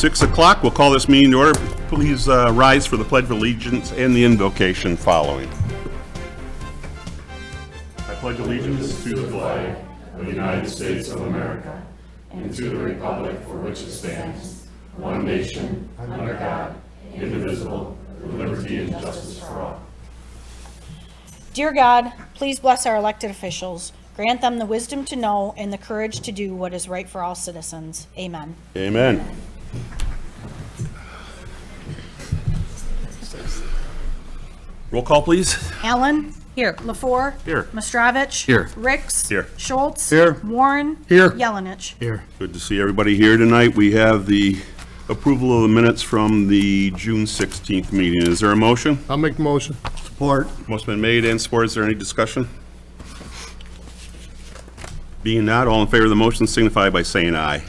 6 o'clock. We'll call this meeting to order. Please rise for the Pledge of Allegiance and the invocation following. I pledge allegiance to the flag of the United States of America and to the republic for which it stands, one nation, under God, indivisible, with liberty and justice for all. Dear God, please bless our elected officials. Grant them the wisdom to know and the courage to do what is right for all citizens. Amen. Amen. Roll call, please. Allen? Here. LaFour? Here. Mastrovich? Here. Ricks? Here. Schultz? Here. Warren? Here. Yelenich? Here. Good to see everybody here tonight. We have the approval of the minutes from the June 16th meeting. Is there a motion? I'll make the motion. Support. Motion been made and supported. Is there any discussion? Being not, all in favor of the motion signify by saying aye.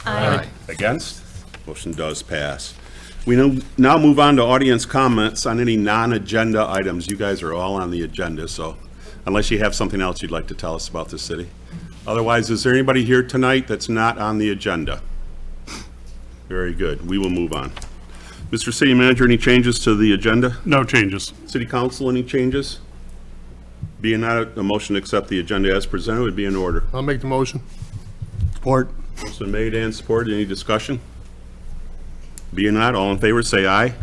Aye. Against? Motion does pass. We now move on to audience comments on any non-agenda items. You guys are all on the agenda, so unless you have something else you'd like to tell us about the city. Otherwise, is there anybody here tonight that's not on the agenda? Very good. We will move on. Mr. City Manager, any changes to the agenda? No changes. City Council, any changes? Being not, a motion to accept the agenda as presented would be in order. I'll make the motion. Support. Motion made and supported. Any discussion? Being not, all in favor say aye.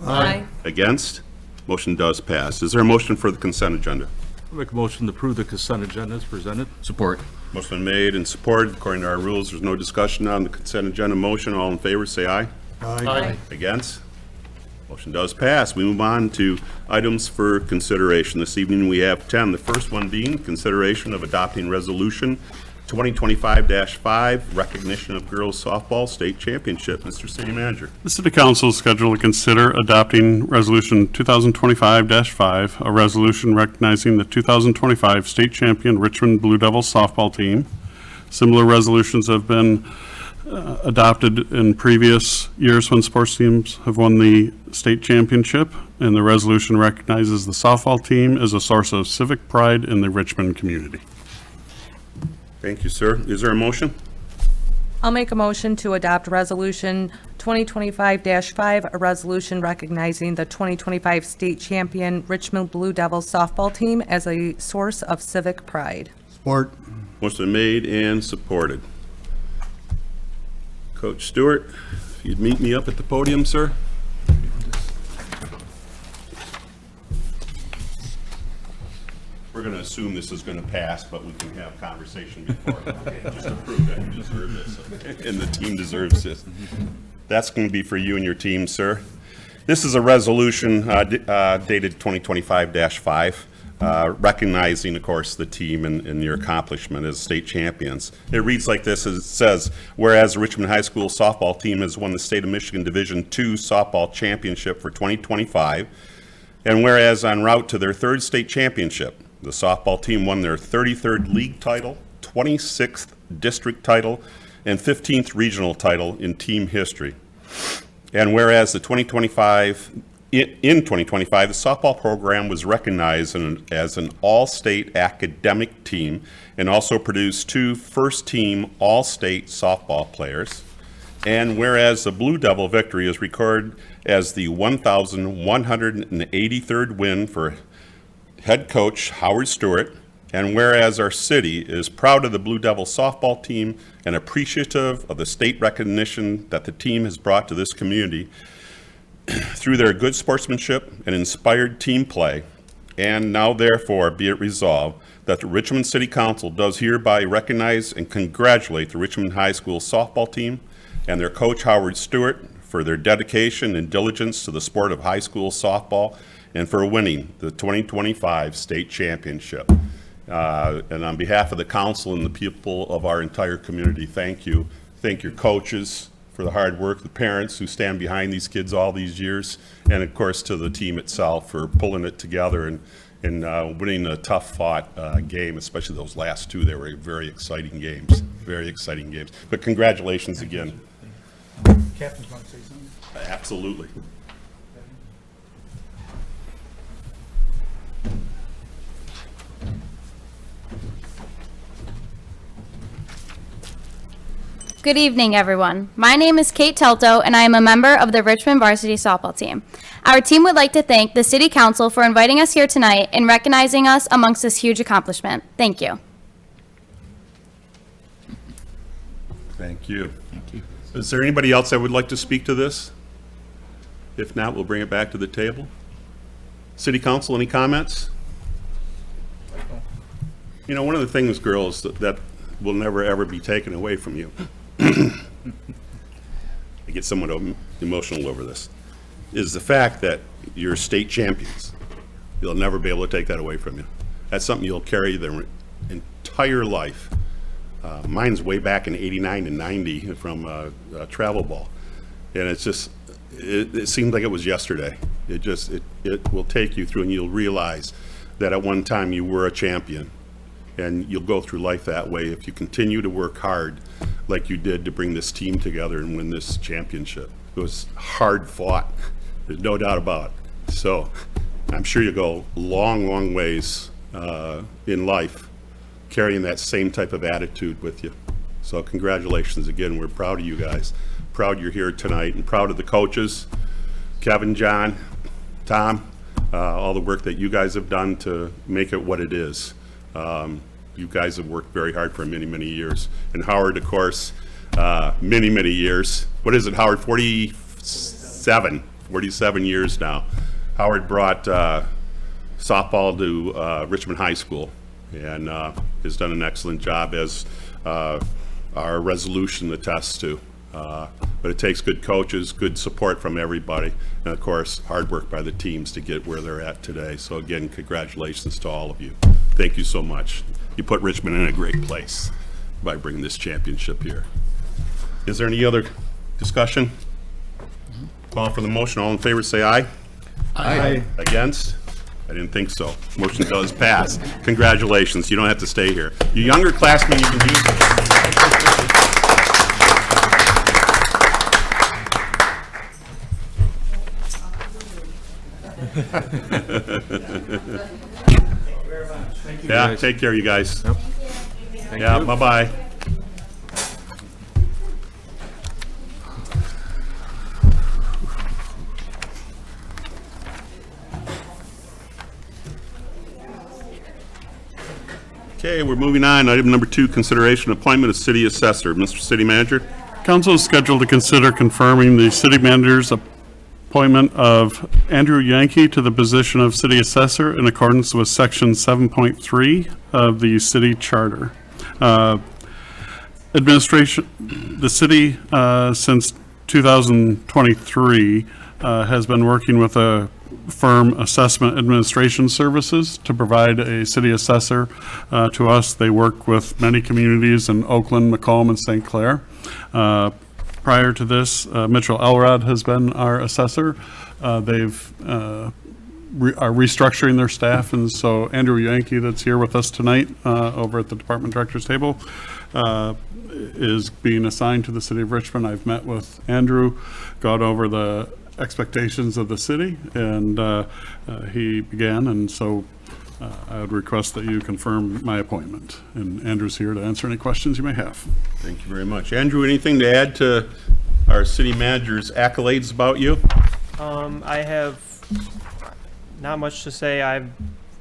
Aye. Against? Motion does pass. Is there a motion for the consent agenda? I'll make a motion to approve the consent agenda as presented. Support. Motion made and supported. According to our rules, there's no discussion on the consent agenda motion. All in favor say aye. Aye. Against? Motion does pass. We move on to items for consideration. This evening we have 10. The first one being consideration of adopting resolution 2025-5, recognition of girls softball state championship. Mr. City Manager. The City Council is scheduled to consider adopting Resolution 2025-5, a resolution recognizing the 2025 state champion Richmond Blue Devils softball team. Similar resolutions have been adopted in previous years when sports teams have won the state championship, and the resolution recognizes the softball team as a source of civic pride in the Richmond community. Thank you, sir. Is there a motion? I'll make a motion to adopt Resolution 2025-5, a resolution recognizing the 2025 state champion Richmond Blue Devils softball team as a source of civic pride. Support. Motion made and supported. Coach Stewart, if you'd meet me up at the podium, sir. We're going to assume this is going to pass, but we can have conversation before. Just to prove that you deserve this, and the team deserves this. That's going to be for you and your team, sir. This is a resolution dated 2025-5, recognizing, of course, the team and your accomplishment as state champions. It reads like this. It says, whereas the Richmond High School softball team has won the State of Michigan Division II softball championship for 2025, and whereas en route to their third state championship, the softball team won their 33rd league title, 26th district title, and 15th regional title in team history. And whereas in 2025, the softball program was recognized as an all-state academic team and also produced 2 first-team all-state softball players. And whereas the Blue Devil victory is recorded as the 1,183rd win for head coach Howard Stewart, and whereas our city is proud of the Blue Devil softball team and appreciative of the state recognition that the team has brought to this community through their good sportsmanship and inspired team play, and now therefore be it resolved that the Richmond City Council does hereby recognize and congratulate the Richmond High School softball team and their coach Howard Stewart for their dedication and diligence to the sport of high school softball and for winning the 2025 state championship. And on behalf of the council and the people of our entire community, thank you. Thank your coaches for the hard work, the parents who stand behind these kids all these years, and of course to the team itself for pulling it together and winning a tough-fought game, especially those last 2. They were very exciting games, But congratulations again. Captain's want to say something? Absolutely. Good evening, everyone. My name is Kate Telto, and I am a member of the Richmond varsity softball team. Our team would like to thank the City Council for inviting us here tonight and recognizing us amongst this huge accomplishment. Thank you. Thank you. Thank you. Is there anybody else that would like to speak to this? If not, we'll bring it back to the table. City Council, any comments? You know, one of the things, girls, that will never, ever be taken away from you, I get somewhat emotional over this, is the fact that you're state champions. You'll never be able to take that away from you. That's something you'll carry their entire life. Mine's way back in '89 and '90 from travel ball. And it's just, it seems like it was yesterday. It will take you through, and you'll realize that at one time you were a champion. And you'll go through life that way if you continue to work hard like you did to bring this team together and win this championship. It was hard fought, there's no doubt about it. So I'm sure you'll go long, long ways in life carrying that same type of attitude with you. So congratulations again. We're proud of you guys. Proud you're here tonight, and proud of the coaches, Kevin, John, Tom, all the work that you guys have done to make it what it is. You guys have worked very hard for many, many years. And Howard, of course, many, many years. What is it, Howard, 47 years now. Howard brought softball to Richmond High School, and has done an excellent job, as our resolution attests to. But it takes good coaches, good support from everybody, and of course, hard work by the teams to get where they're at today. So again, congratulations to all of you. Thank you so much. You put Richmond in a great place by bringing this championship here. Is there any other discussion? Call for the motion. All in favor, say aye. Aye. Against? I didn't think so. Motion does pass. Congratulations. You don't have to stay here. You younger classmen, you can use it. Yeah, take care, you guys. Yeah, bye-bye. Okay, we're moving on. Item number 2, consideration appointment of city assessor. Mr. City Manager? Council is scheduled to consider confirming the city manager's appointment of Andrew Yankee to the position of city assessor in accordance with section 7.3 of the city charter. Administration, the city since 2023 has been working with a firm, Assessment Administration Services, to provide a city assessor to us. They work with many communities in Oakland, Macomb, and St. Clair. Prior to this, Mitchell Elrod has been our assessor. They've are restructuring their staff, and so Andrew Yankee, that's here with us tonight over at the department director's table, is being assigned to the city of Richmond. I've met with Andrew, gone over the expectations of the city, and he began, and so I would request that you confirm my appointment. And Andrew's here to answer any questions you may have. Thank you very much. Andrew, anything to add to our city manager's accolades about you? I have not much to say. I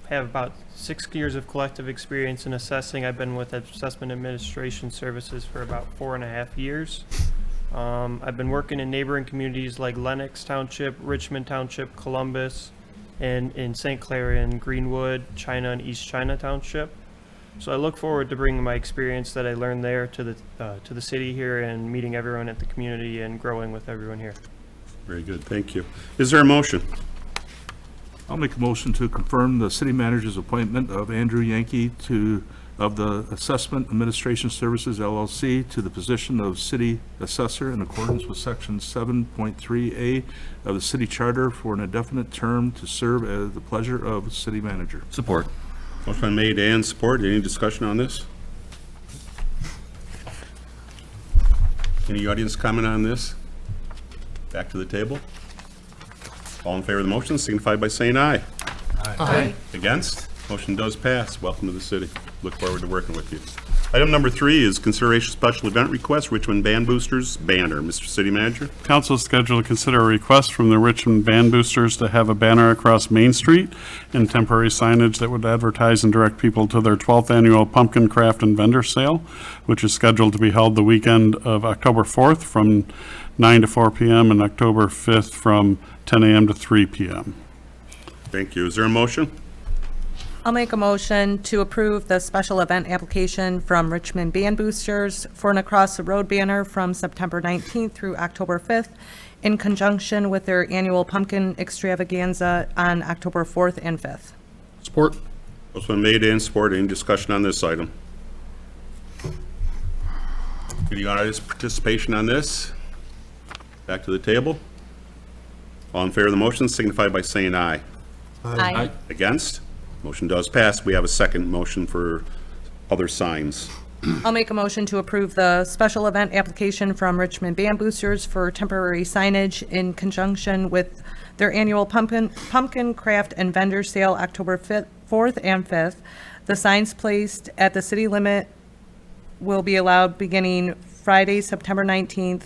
have about 6 years of collective experience in assessing. I've been with Assessment Administration Services for about 4.5 years. I've been working in neighboring communities like Lenox Township, Richmond Township, Columbus, and in St. Clair and Greenwood, China, and East China Township. So I look forward to bringing my experience that I learned there to the city here, and meeting everyone at the community and growing with everyone here. Very good, thank you. Is there a motion? I'll make a motion to confirm the city manager's appointment of Andrew Yankee of the Assessment Administration Services LLC to the position of city assessor in accordance with section 7.3A of the city charter for an indefinite term to serve at the pleasure of the city manager. Support. Motion been made and support. Any discussion on this? Any audience comment on this? Back to the table. All in favor of the motion signify by saying aye. Aye. Against? Motion does pass. Welcome to the city. Look forward to working with you. Item number 3 is consideration special event request, Richmond Band Boosters banner. Mr. City Manager? Council is scheduled to consider a request from the Richmond Band Boosters to have a banner across Main Street and temporary signage that would advertise and direct people to their 12th annual Pumpkin Craft and Vendor Sale, which is scheduled to be held the weekend of October 4th from 9 to 4 p.m. and October 5th from 10 a.m. to 3 p.m. Thank you. Is there a motion? I'll make a motion to approve the special event application from Richmond Band Boosters for an Across the Road banner from September 19th through October 5th in conjunction with their annual pumpkin extravaganza on October 4th and 5th. Support. Motion been made and supported. Any discussion on this item? Any audience participation on this? Back to the table. All in favor of the motion signify by saying aye. Aye. Against? Motion does pass. We have a second motion for other signs. I'll make a motion to approve the special event application from Richmond Band Boosters for temporary signage in conjunction with their annual pumpkin craft and vendor sale October 5th, 4th and 5th. The signs placed at the city limit will be allowed beginning Friday, September 19th,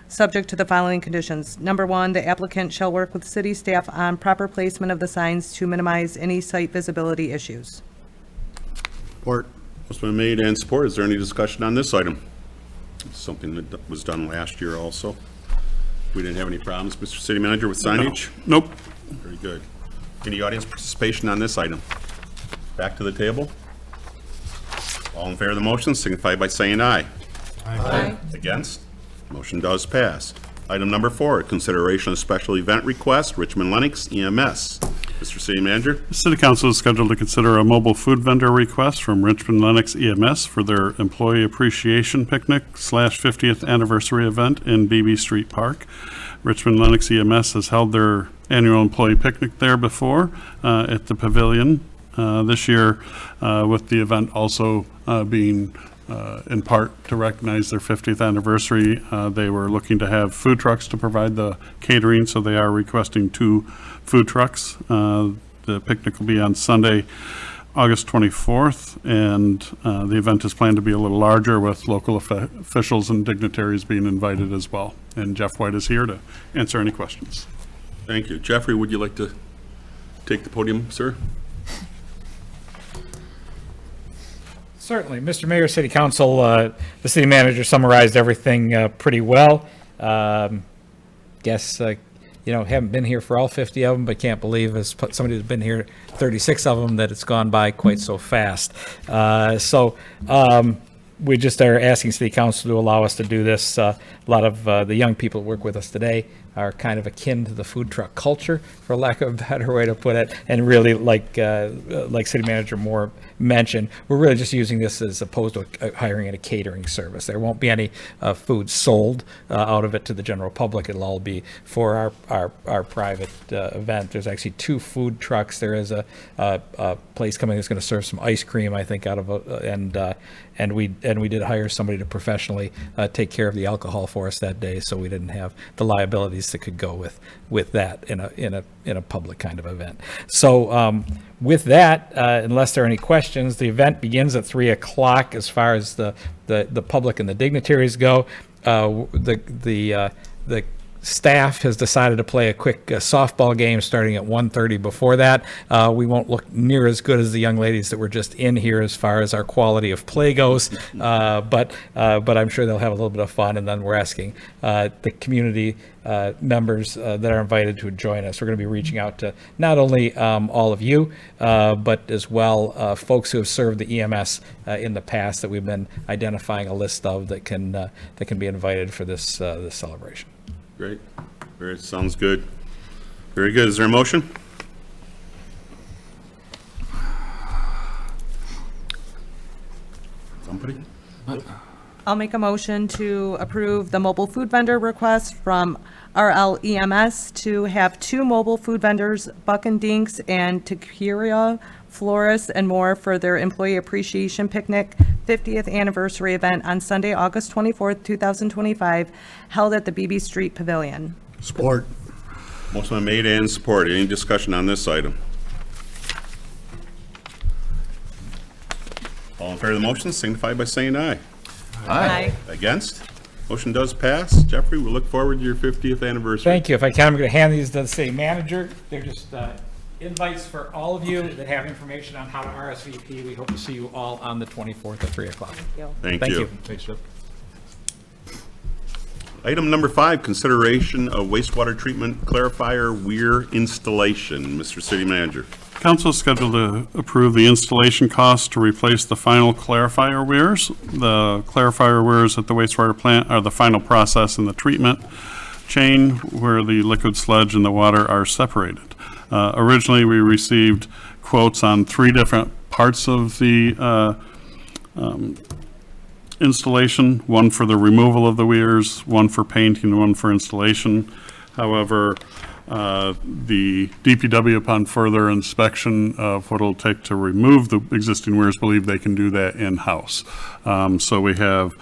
subject to the following conditions. Number 1, the applicant shall work with city staff on proper placement of the signs to minimize any site visibility issues. Support. Motion been made and supported. Is there any discussion on this item? It's something that was done last year also. We didn't have any problems, Mr. City Manager, with signage? Nope. Very good. Any audience participation on this item? Back to the table. All in favor of the motion signify by saying aye. Aye. Against? Motion does pass. Item number 4, consideration of special event request, Richmond Lennox EMS. Mr. City Manager? The City Council is scheduled to consider a mobile food vendor request from Richmond Lennox EMS for their Employee Appreciation Picnic / 50th Anniversary event in BB Street Park. Richmond Lennox EMS has held their annual employee picnic there before at the Pavilion this year, with the event also being in part to recognize their 50th anniversary. They were looking to have food trucks to provide the catering, so they are requesting 2 food trucks. The picnic will be on Sunday, August 24th, and the event is planned to be a little larger with local officials and dignitaries being invited as well. And Jeff White is here to answer any questions. Thank you. Jeffrey, would you like to take the podium, sir? Certainly. Mr. Mayor, City Council, the city manager summarized everything pretty well. Guess, haven't been here for all 50 of them, but can't believe as somebody who's been here 36 of them that it's gone by quite so fast. We just are asking City Council to allow us to do this. A lot of the young people that work with us today are kind of akin to the food truck culture, for lack of a better way to put it, and really, like City Manager Moore mentioned, we're really just using this as opposed to hiring a catering service. There won't be any food sold out of it to the general public. It'll all be for our private event. There's actually 2 food trucks. There is a place coming that's going to serve some ice cream, I think, out of and we did hire somebody to professionally take care of the alcohol for us that day, so we didn't have the liabilities that could go with that in a public kind of event. So with that, unless there are any questions, the event begins at 3:00 as far as the public and the dignitaries go. The staff has decided to play a quick softball game starting at 1:30 before that. We won't look near as good as the young ladies that were just in here as far as our quality of play goes, but I'm sure they'll have a little bit of fun, and then we're asking the community members that are invited to join us. We're going to be reaching out to not only all of you, but as well folks who have served the EMS in the past that we've been identifying a list of that can be invited for this celebration. Great. Sounds good. Very good. Is there a motion? Somebody? I'll make a motion to approve the mobile food vendor request from RLEMS to have 2 mobile food vendors, Buck and Dinks and Tequila, Florists, and more for their Employee Appreciation Picnic 50th Anniversary event on Sunday, August 24th, 2025, held at the BB Street Pavilion. Support. Motion been made and supported. Any discussion on this item? All in favor of the motion signify by saying aye. Aye. Against? Motion does pass. Jeffrey, we look forward to your 50th anniversary. Thank you. If I can, I'm going to hand these to the city manager. They're just invites for all of you that have information on how to RSVP. We hope to see you all on the 24th at 3 o'clock. Thank Thank you. you. Thanks, Jeff. Item number 5, consideration of wastewater treatment clarifier weir installation. Mr. City Manager. Council is scheduled to approve the installation costs to replace the final clarifier weirs. The clarifier weirs at the wastewater plant are the final process in the treatment chain where the liquid sludge and the water are separated. Originally, we received quotes on 3 different parts of the installation, one for the removal of the weirs, one for painting, and one for installation. However, the DPW, upon further inspection of what it'll take to remove the existing weirs, believe they can do that in-house. So we have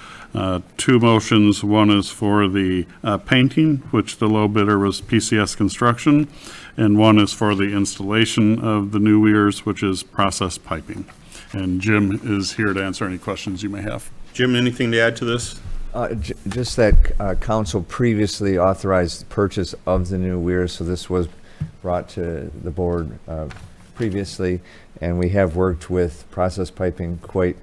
2 motions. One is for the painting, which the low bidder was PCS Construction, and one is for the installation of the new weirs, which is process piping. And Jim is here to answer any questions you may have. Jim, anything to add to this? Just that council previously authorized the purchase of the new weirs, so this was brought to the board previously, and we have worked with process piping quite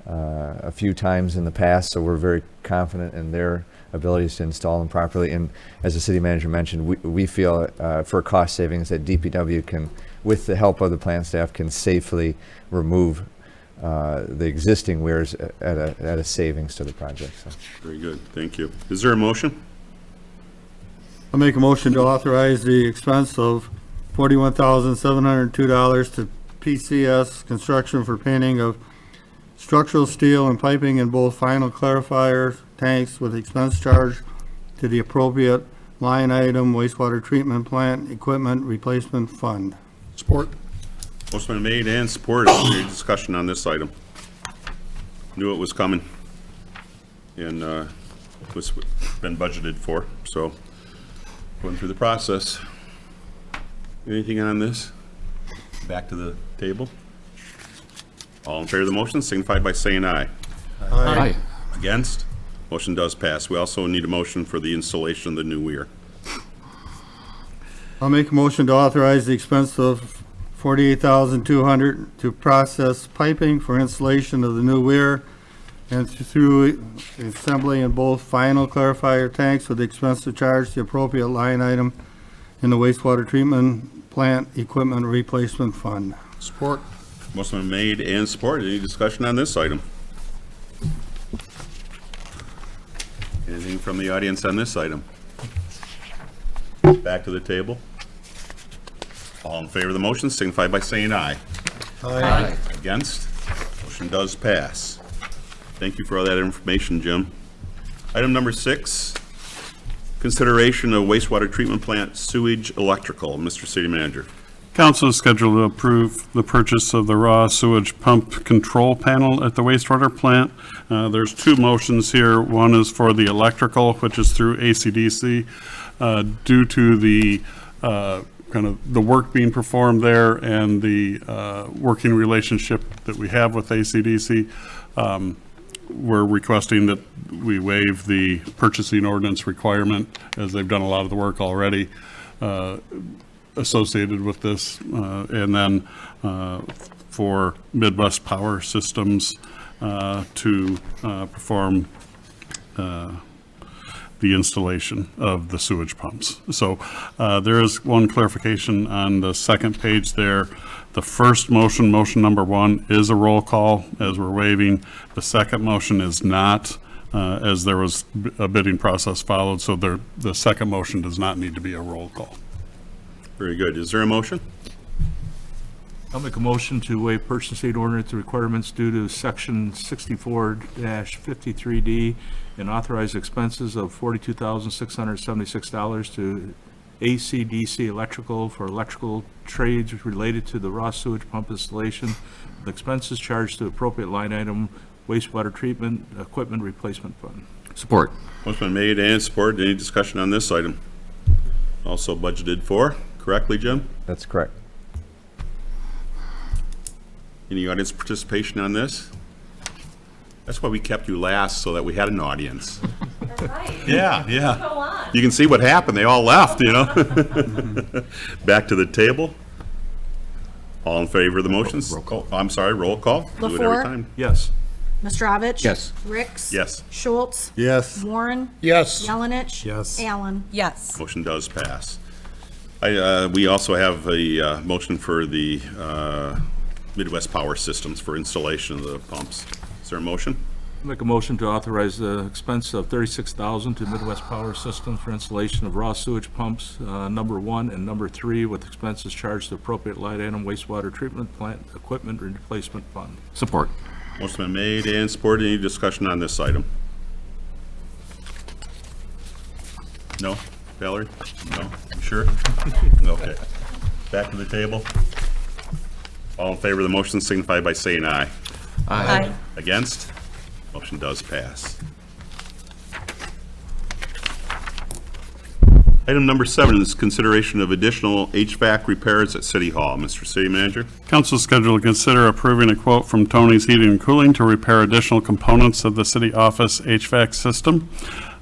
a few times in the past, so we're very confident in their abilities to install them properly. And as the city manager mentioned, we feel for cost savings that DPW can, with the help of the plant staff, can safely remove the existing weirs at a savings to the project. So. Very good, thank you. Is there a motion? I'll make a motion to authorize the expense of $41,702 to PCS Construction for painting of structural steel and piping in both final clarifier tanks with expense charge to the appropriate line item wastewater treatment plant equipment replacement fund. Support. Motion been made and supported. Any discussion on this item? Knew it was coming and was been budgeted for, so going through the process. Anything on this? Back to the table. All in favor of the motion signify by saying aye. Aye. Against? Motion does pass. We also need a motion for the installation of the new weir. I'll make a motion to authorize the expense of $48,200 to process piping for installation of the new weir and through assembly in both final clarifier tanks with the expense to charge the appropriate line item in the wastewater treatment plant equipment replacement fund. Support. Motion been made and supported. Any discussion on this item? Anything from the audience on this item? Back to the table. All in favor of the motion signify by saying aye. Aye. Against? Motion does pass. Thank you for all that information, Jim. Item number 6, consideration of wastewater treatment plant sewage electrical. Mr. City Manager. Council is scheduled to approve the purchase of the raw sewage pump control panel at the wastewater plant. There's 2 motions here. One is for the electrical, which is through AC/DC. Due to the kind of the work being performed there and the working relationship that we have with AC/DC, we're requesting that we waive the purchasing ordinance requirement, as they've done a lot of the work already associated with this. And then for Midwest Power Systems to perform the installation of the sewage pumps. So there is one clarification on the second page there. The first motion, motion number 1, is a roll call as we're waiving. The second motion is not, as there was a bidding process followed, so the second motion does not need to be a roll call. Very good. Is there a motion? I'll make a motion to waive purchasing ordinance requirements due to section 64-53D and authorize expenses of $42,676 to AC/DC Electrical for electrical trades related to the raw sewage pump installation. The expenses charged to appropriate line item wastewater treatment equipment replacement fund. Support. Motion been made and supported. Any discussion on this item? Also budgeted for, correctly, Jim? That's correct. Any audience participation on this? That's why we kept you last, so that we had an audience. That's right. Yeah, yeah. Go on. You can see what happened. They all left, you know? Back to the table. All in favor of the motions? Roll call. I'm sorry, roll call. Do it every LaFour? time. Yes. Mastrovich? Yes. Ricks? Yes. Schultz? Yes. Warren? Yes. Yelenich? Yes. Allen? Yes. Motion does pass. We also have a motion for the Midwest Power Systems for installation of the pumps. Is there a motion? Make a motion to authorize the expense of $36,000 to Midwest Power Systems for installation of raw sewage pumps, number 1 and number 3, with expenses charged to appropriate line item wastewater treatment plant equipment replacement fund. Support. Motion been made and supported. Any discussion on this item? No? Valerie? No? You sure? Okay. Back to the table. All in favor of the motion signify by saying aye. Aye. Against? Motion does pass. Item number 7 is consideration of additional HVAC repairs at City Hall. Mr. City Manager? Council is scheduled to consider approving a quote from Tony's Heating and Cooling to repair additional components of the city office HVAC system.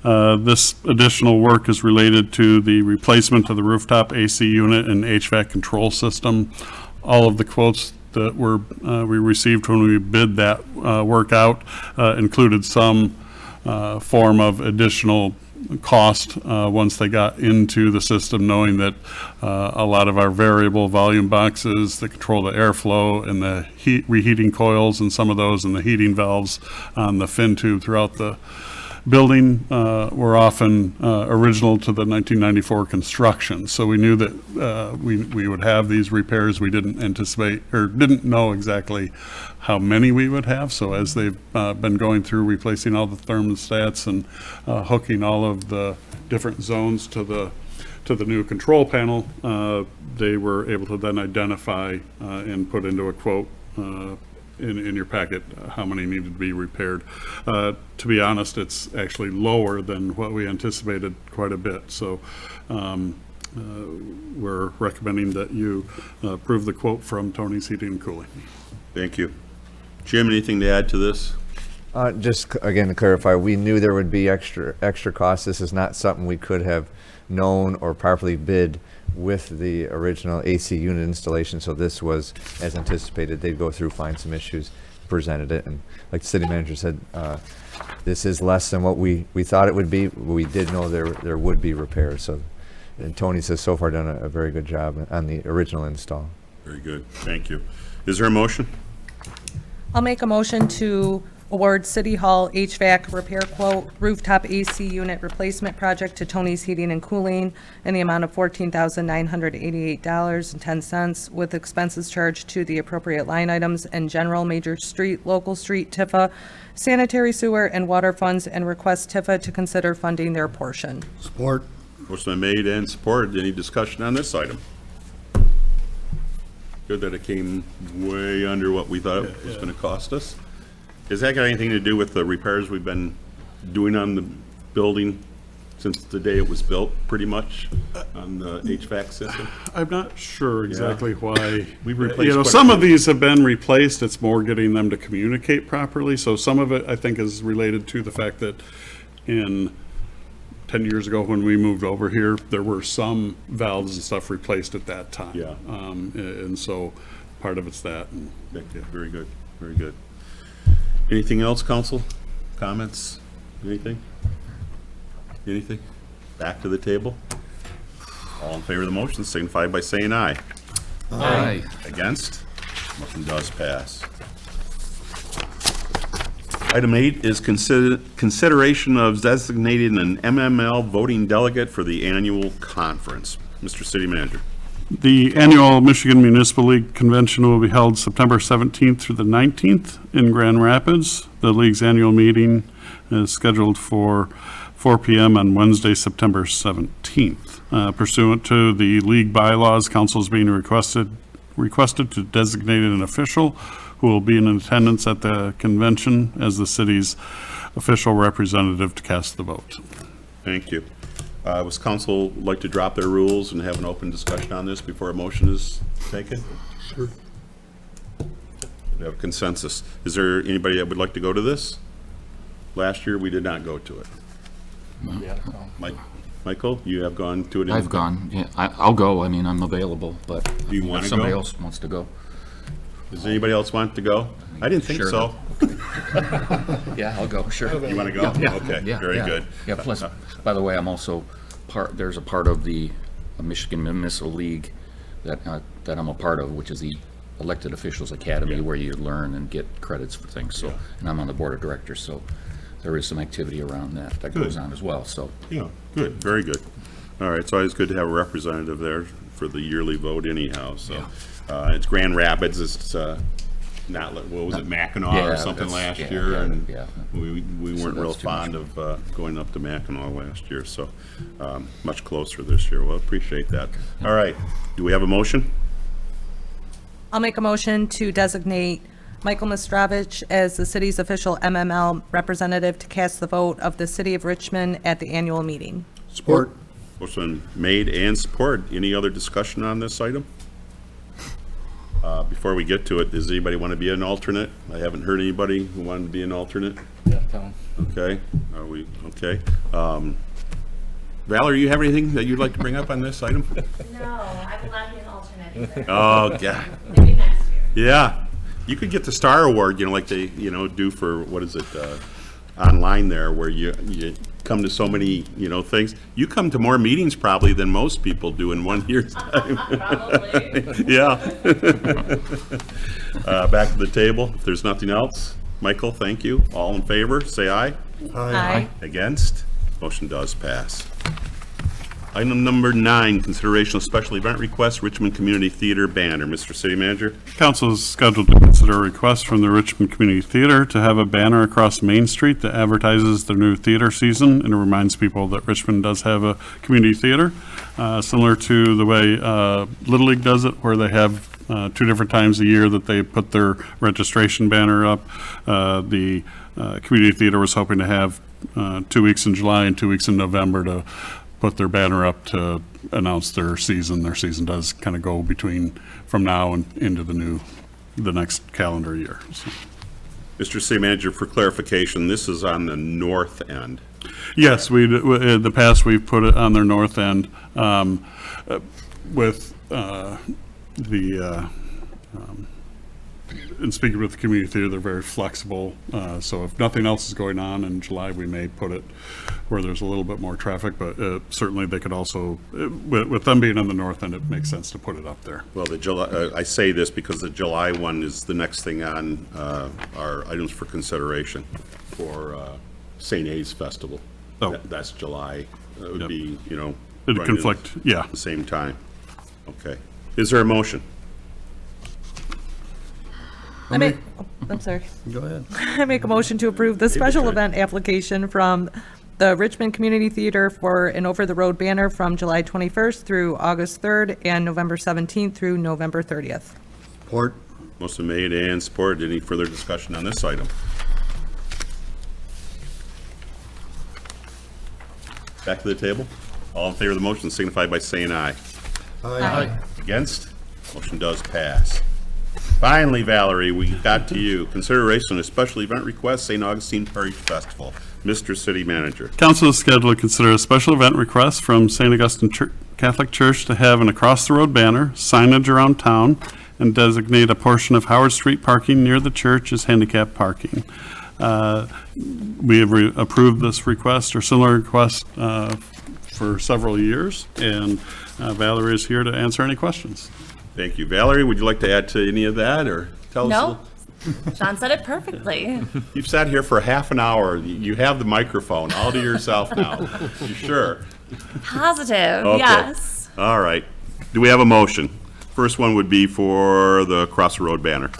This additional work is related to the replacement of the rooftop AC unit and HVAC control system. All of the quotes that we received when we bid that work out included some form of additional cost once they got into the system, knowing that a lot of our variable volume boxes that control the airflow and the reheating coils and some of those and the heating valves on the fin tube throughout the building were often original to the 1994 construction. So we knew that we would have these repairs. We didn't anticipate or didn't know exactly how many we would have. So as they've been going through replacing all the thermostats and hooking all of the different zones to the new control panel, they were able to then identify and put into a quote in your packet how many needed to be repaired. To be honest, it's actually lower than what we anticipated quite a bit. So we're recommending that you approve the quote from Tony's Heating and Cooling. Thank you. Jim, anything to add to this? Just again to clarify, we knew there would be extra costs. This is not something we could have known or properly bid with the original AC unit installation. So this was as anticipated. They'd go through, find some issues, presented it, and like the city manager said, this is less than what we thought it would be. We did know there would be repairs. So, and Tony has so far done a very good job on the original install. Very good. Thank you. Is there a motion? I'll make a motion to award City Hall HVAC repair quote rooftop AC unit replacement project to Tony's Heating and Cooling in the amount of $14,988.10 with expenses charged to the appropriate line items and general, major street, local street, TIFA, sanitary sewer, and water funds, and request TIFA to consider funding their portion. Support. Motion been made and supported. Any discussion on this item? Good that it came way under what we thought it was going to cost us. Has that got anything to do with the repairs we've been doing on the building since the day it was built, pretty much, on the HVAC system? I'm not sure exactly why. We've replaced quite a Some of few. these have been replaced. It's more getting them to communicate properly. So some of it, I think, is related to the fact that in 10 years ago when we moved over here, there were some valves and stuff replaced at that time. Yeah. And so part of it's that. And Yeah, very good, very good. Anything else, council? Comments? Anything? Anything? Back to the table? All in favor of the motion signify by saying aye. Aye. Against? Motion does pass. Item 8 is consideration of designating an MML voting delegate for the annual conference. Mr. City Manager. The annual Michigan Municipal League Convention will be held September 17th through the 19th in Grand Rapids. The league's annual meeting is scheduled for 4 p.m. on Wednesday, September 17th. Pursuant to the league bylaws, council is being requested to designate an official who will be in attendance at the convention as the city's official representative to cast the vote. Thank you. Was council like to drop their rules and have an open discussion on this before a motion is taken? Sure. We have consensus. Is there anybody that would like to go to this? Last year, we did not go to it. Michael, you have gone to it? I've gone, yeah, I'll go, I mean, I'm available, but Do you wanna if somebody go? else wants to go. Does anybody else want to go? I didn't think Sure. so. Yeah, I'll go, sure. You want to go? Yeah, Okay, yeah, very yeah. good. Yeah, plus, by the way, I'm also there's a part of the Michigan Municipal League that I'm a part of, which is the Elected Officials Academy, where you learn and get credits for things, so, and I'm on the board of directors, so there is some activity around that goes on as well, so. Yeah, good, very good. All right, it's always good to have a representative there for the yearly vote anyhow, so. It's Grand Rapids, it's not, what was it, Mackinac Yeah, or something that's- last yeah, year? yeah, And yeah. we So weren't real that's too much. fond of going up to Mackinac last year, so much closer this year. Well, appreciate that. All right, do we have a motion? I'll make a motion to designate Michael Mistrovich as the city's official MML representative to cast the vote of the city of Richmond at the annual meeting. Support. Motion made and support. Any other discussion on this item? Before we get to it, does anybody want to be an alternate? I haven't heard anybody who wanted to be an alternate. Yeah, Tom. Okay, are we, okay. Valerie, you have anything that you'd like to bring up on this item? No, I will not be an alternate either. Oh, yeah. Maybe next year. Yeah. You could get the Star Award, like they, do for, what is it, online there, where you come to so many, things. You come to more meetings probably than most people do in 1 year's time. Probably. Yeah. Back to the table. If there's nothing else, Michael, thank you. All in favor, say aye. Aye. Against? Motion does pass. Item number 9, consideration of special event request, Richmond Community Theater banner. Mr. City Manager? Council is scheduled to consider a request from the Richmond Community Theater to have a banner across Main Street that advertises their new theater season and reminds people that Richmond does have a community theater, similar to the way Little League does it, where they have 2 different times a year that they put their registration banner up. The community theater was hoping to have 2 weeks in July and 2 weeks in November to put their banner up to announce their season. Their season does kind of go from now and into the next calendar year. So. Mr. City Manager, for clarification, this is on the north end. Yes, in the past, we've put it on their north end with in speaking with the community theater, they're very flexible. So if nothing else is going on in July, we may put it where there's a little bit more traffic, but certainly they could also, with them being on the north end, it makes sense to put it up there. Well, the July, I say this because the July one is the next thing on our items for consideration for St. A's Festival. Oh. That's July. It would Yep. be, It'd running conflict, yeah. at the same time. Okay. Is there a motion? I'm sorry. Go ahead. I make a motion to approve the special event application from the Richmond Community Theater for an over-the-road banner from July 21st through August 3rd and November 17th through November 30th. Support. Motion made and supported. Any further discussion on this item? Back to the table. All in favor of the motion signify by saying aye. Aye. Against? Motion does pass. Finally, Valerie, we got to you. Consideration of special event request, St. Augustine Parish Festival. Mr. City Manager. Council is scheduled to consider a special event request from St. Augustine Catholic Church to have an across-the-road banner, signage around town, and designate a portion of Howard Street parking near the church as handicap parking. We have approved this request or similar request for several years, and Valerie is here to answer any questions. Thank you. Valerie, would you like to add to any of that or tell us? No, Sean said it perfectly. You've sat here for half an hour. You have the microphone all to yourself now. You sure? Positive, Okay. yes. All right. Do we have a motion? First one would be for the Cross the Road banner.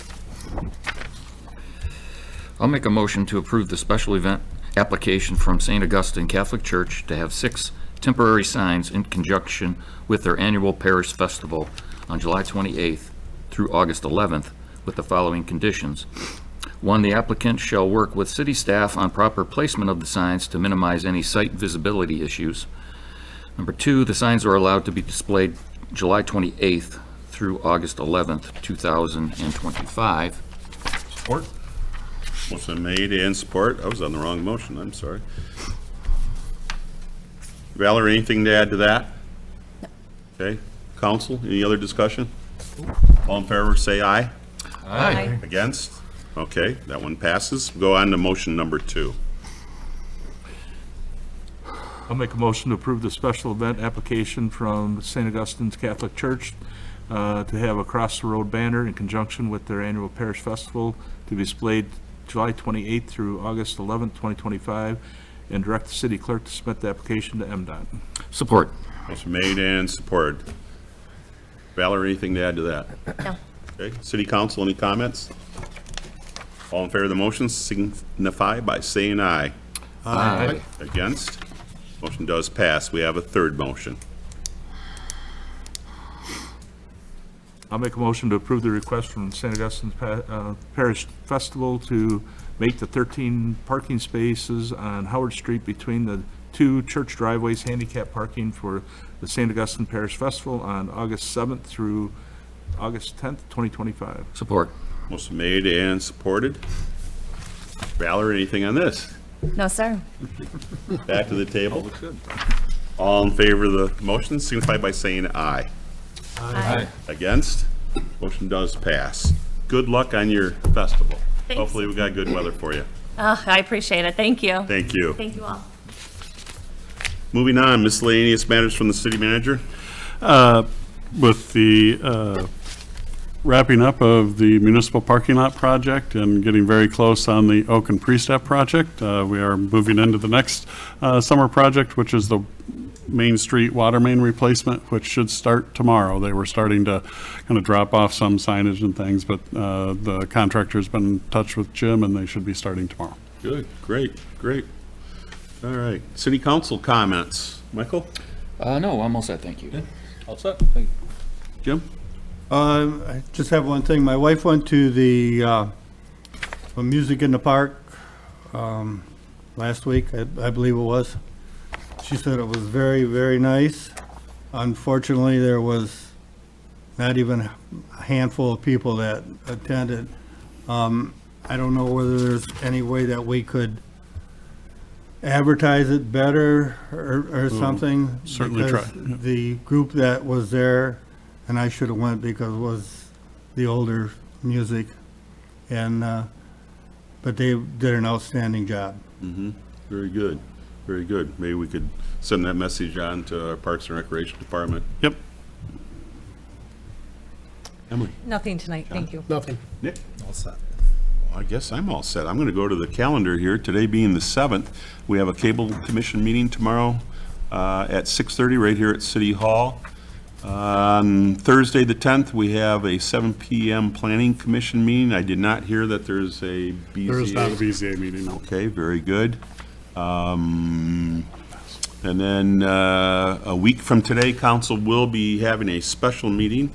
I'll make a motion to approve the special event application from St. Augustine Catholic Church to have 6 temporary signs in conjunction with their annual parish festival on July 28th through August 11th with the following conditions. 1, the applicant shall work with city staff on proper placement of the signs to minimize any site visibility issues. Number 2, the signs are allowed to be displayed July 28th through August 11th, 2025. Support. Motion made and support. I was on the wrong motion, I'm sorry. Valerie, anything to add to that? No. Okay, council, any other discussion? All in favor, say aye. Aye. Against? Okay, that one passes. Go on to motion number 2. I'll make a motion to approve the special event application from St. Augustine's Catholic Church to have a Cross the Road banner in conjunction with their annual parish festival to be displayed July 28th through August 11th, 2025, and direct the city clerk to submit the application to MDOT. Support. Motion made and supported. Valerie, anything to add to that? No. Okay, city council, any comments? All in favor of the motion signify by saying aye. Aye. Against? Motion does pass. We have a third motion. I'll make a motion to approve the request from St. Augustine's Parish Festival to make the 13 parking spaces on Howard Street between the 2 church driveways handicap parking for the St. Augustine Parish Festival on August 7th through August 10th, 2025. Support. Motion made and supported. Valerie, anything on this? No, sir. Back to the table. All in favor of the motion signify by saying aye. Aye. Against? Motion does pass. Good luck on your festival. Thanks. Hopefully we got good weather for you. Oh, I appreciate it. Thank you. Thank you. Thank you all. Moving on, miscellaneous matters from the city manager. With the wrapping up of the municipal parking lot project and getting very close on the Oak and Pre-Step project, we are moving into the next summer project, which is the Main Street water main replacement, which should start tomorrow. They were starting to kind of drop off some signage and things, but the contractor's been in touch with Jim and they should be starting tomorrow. Good, great, great. All right, city council comments. Michael? No, I'm all set, thank you. All set. Thank you. Jim? I just have one thing. My wife went to the Music in the Park last week, I believe it was. She said it was very, very nice. Unfortunately, there was not even a handful of people that attended. I don't know whether there's any way that we could advertise it better or something. certainly because try, yeah. The group that was there, and I should have went because it was the older music, and but they did an outstanding job. Very good, very good. Maybe we could send that message on to our Parks and Recreation Department. Yep. Emily? Nothing tonight, thank you. Nick? All set. Well, I guess I'm all set. I'm going to go to the calendar here. Today being the 7th, we have a cable commission meeting tomorrow at 6:30 right here at City Hall. On Thursday, the 10th, we have a 7 p.m. Planning Commission meeting. I did not hear that there's a BZA. There is not a BZA meeting, no. Okay, very good. And then a week from today, council will be having a special meeting.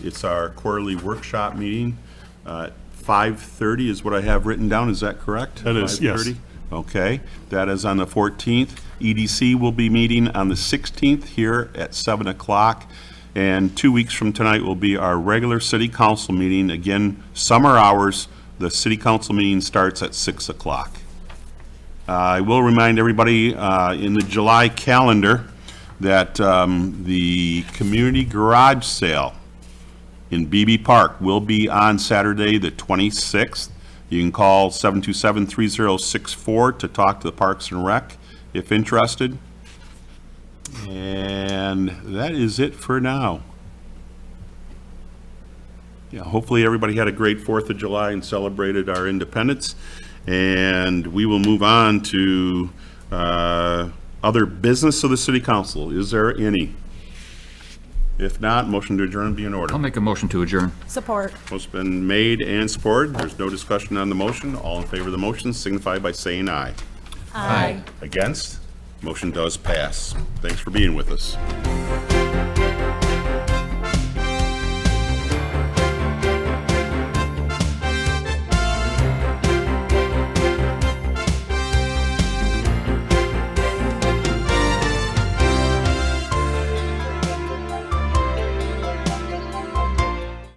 It's our quarterly workshop meeting. 5:30 is what I have written down. Is that correct? That is, yes. 5:30? Okay, that is on the 14th. EDC will be meeting on the 16th here at 7 o'clock. And 2 weeks from tonight will be our regular city council meeting. Again, summer hours. The city council meeting starts at 6 o'clock. I will remind everybody in the July calendar that the community garage sale in BB Park will be on Saturday, the 26th. You can call 727-3064 to talk to the Parks and Rec if interested. And that is it for now. Yeah, hopefully everybody had a great 4th of July and celebrated our independence. And we will move on to other business of the city council. Is there any? If not, motion to adjourn be in order. I'll make a motion to adjourn. Support. Motion's been made and supported. There's no discussion on the motion. All in favor of the motion signify by saying aye. Aye. Against? Motion does pass. Thanks for being with us.